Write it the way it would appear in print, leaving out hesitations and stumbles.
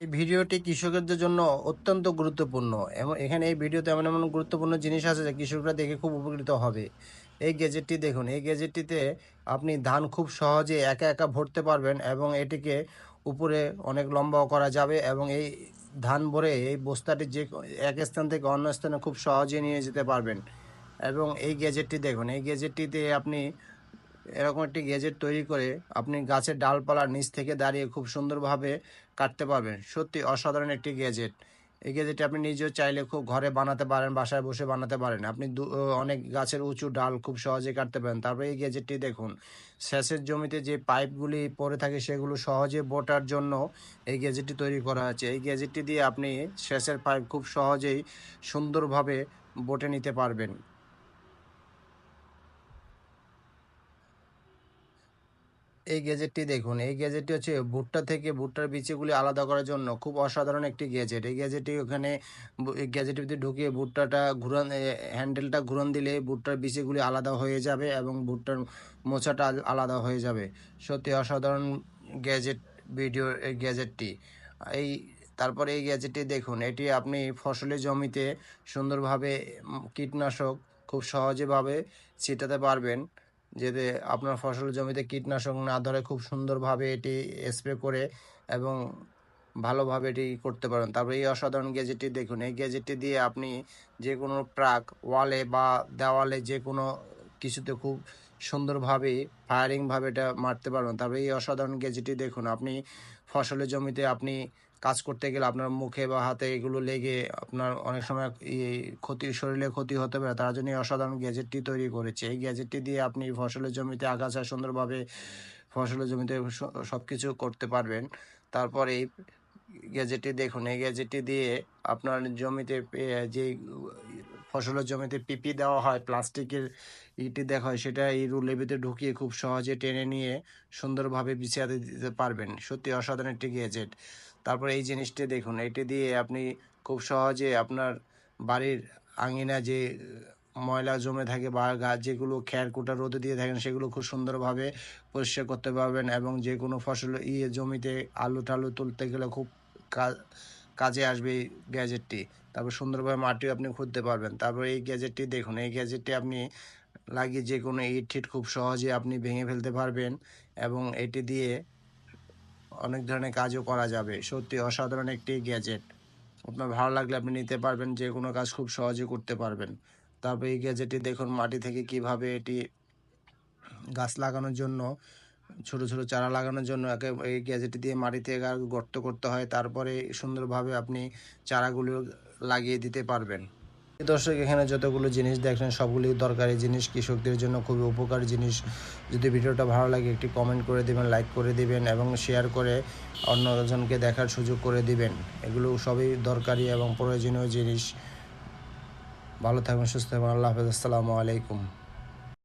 এই ভিডিওটি কৃষকদের জন্য অত্যন্ত গুরুত্বপূর্ণ এবং এখানে এই ভিডিওতে এমন এমন গুরুত্বপূর্ণ জিনিস আছে যে কৃষকরা দেখে খুব উপকৃত হবে। এই গ্যাজেটটি দেখুন, এই গ্যাজেটটিতে আপনি ধান খুব সহজে একা একা ভরতে পারবেন এবং এটিকে উপরে অনেক লম্বাও করা যাবে এবং এই ধান ভরে এই বস্তাটি যে এক স্থান থেকে অন্য স্থানে খুব সহজে নিয়ে যেতে পারবেন। এবং এই গ্যাজেটটি দেখুন, এই গ্যাজেটটিতে আপনি এরকম একটি গ্যাজেট তৈরি করে আপনি গাছের ডালপালার নিচ থেকে দাঁড়িয়ে খুব সুন্দরভাবে কাটতে পারবেন। সত্যি অসাধারণ একটি গ্যাজেট। এই গ্যাজেটটি আপনি নিজেও চাইলে খুব ঘরে বানাতে পারেন, বাসায় বসে বানাতে পারেন। আপনি অনেক গাছের উঁচু ডাল খুব সহজে কাটতে পারেন। তারপরে এই গ্যাজেটটি দেখুন, সেচের জমিতে যে পাইপগুলি পড়ে থাকে সেগুলো সহজে বোটার জন্য এই গ্যাজেটটি তৈরি করা হয়েছে। এই গ্যাজেটটি দিয়ে আপনি সেচের পাইপ খুব সহজেই সুন্দরভাবে বটে নিতে পারবেন। এই গ্যাজেটটি দেখুন, এই গ্যাজেটটি হচ্ছে ভুট্টা থেকে ভুট্টার বিচিগুলি আলাদা করার জন্য খুব অসাধারণ একটি গ্যাজেট। এই গ্যাজেটটি ওখানে এই গ্যাজেটের ভিতরে ঢুকিয়ে ভুট্টাটা হ্যান্ডেলটা ঘুরান দিলে ভুট্টার বিচিগুলি আলাদা হয়ে যাবে এবং ভুট্টার মোচাটা আলাদা হয়ে যাবে। সত্যি অসাধারণ গ্যাজেট ভিডিও এই গ্যাজেটটি। এই তারপরে এই গ্যাজেটটি দেখুন, এটি আপনি ফসলের জমিতে সুন্দরভাবে কীটনাশক খুব সহজেভাবে ছিটাতে পারবেন। যাতে আপনার ফসল জমিতে কীটনাশক না ধরে খুব সুন্দরভাবে এটি স্প্রে করে এবং ভালোভাবে এটি করতে পারেন। তারপরে এই অসাধারণ গ্যাজেটটি দেখুন, এই গ্যাজেটটি দিয়ে আপনি যে কোনো ট্রাক, ওয়ালে বা দেওয়ালে যে কোনো কিছুতে খুব সুন্দরভাবে ফায়ারিংভাবে এটা মারতে পারবেন। তারপরে এই অসাধারণ গ্যাজেটটি দেখুন, আপনি ফসলের জমিতে আপনি কাজ করতে গেলে আপনার মুখে বা হাতে এগুলো লেগে আপনার অনেক সময় শরীরে ক্ষতি হতে পারে। তার জন্য এই অসাধারণ গ্যাজেটটি তৈরি করেছে। এই গ্যাজেটটি দিয়ে আপনি ফসলের জমিতে আগাছা সুন্দরভাবে ফসলের জমিতে সবকিছু করতে পারবেন। তারপরে এই গ্যাজেটটি দেখুন, এই গ্যাজেটটি দিয়ে আপনার জমিতে যেই ফসলের জমিতে পিপি দেওয়া হয়, প্লাস্টিকের ইটি দেখা হয়, সেটা এই রুলের ভিতরে ঢুকিয়ে খুব সহজে টেনে নিয়ে সুন্দরভাবে বিছিয়ে দিতে পারবেন। সত্যি অসাধারণ একটি গ্যাজেট। তারপরে এই জিনিসটি দেখুন, এটি দিয়ে আপনি খুব সহজে আপনার বাড়ির আঙিনায় যে ময়লা জমে থাকে বা যেগুলো খ্যারকুটা রোদে দিয়ে থাকেন সেগুলো খুব সুন্দরভাবে পরিষ্কার করতে পারবেন এবং যে কোনো ফসল জমিতে আলু টালু তুলতে গেলে খুব কাজে আসবে এই গ্যাজেটটি। তারপর সুন্দরভাবে মাটিও আপনি খুঁড়তে পারবেন। তারপর এই গ্যাজেটটি দেখুন, এই গ্যাজেটটি আপনি লাগিয়ে যে কোনো ইট ঠিট খুব সহজে আপনি ভেঙে ফেলতে পারবেন এবং এটি দিয়ে অনেক ধরনের কাজও করা যাবে। সত্যি অসাধারণ একটি গ্যাজেট। আপনার ভালো লাগলে আপনি নিতে পারবেন, যে কোনো কাজ খুব সহজে করতে পারবেন। তারপর এই গ্যাজেটটি দেখুন, মাটি থেকে কিভাবে এটি গাছ লাগানোর জন্য ছোট ছোট চারা লাগানোর জন্য এই গ্যাজেটটি দিয়ে মাটিতে গর্ত করতে হয়, তারপরে সুন্দরভাবে আপনি চারাগুলো লাগিয়ে দিতে পারবেন। দর্শক, এখানে যতগুলো জিনিস দেখলেন সবগুলি দরকারি জিনিস, কৃষকদের জন্য খুবই উপকারী জিনিস। যদি ভিডিওটা ভালো লাগে একটি কমেন্ট করে দিবেন, লাইক করে দিবেন এবং শেয়ার করে অন্যজনকে দেখার সুযোগ করে দিবেন। এগুলো সবই দরকারি এবং প্রয়োজনীয় জিনিস। ভালো থাকবেন, সুস্থ থাকবেন। আল্লাহ হাফেজ। আসসালামু আলাইকুম।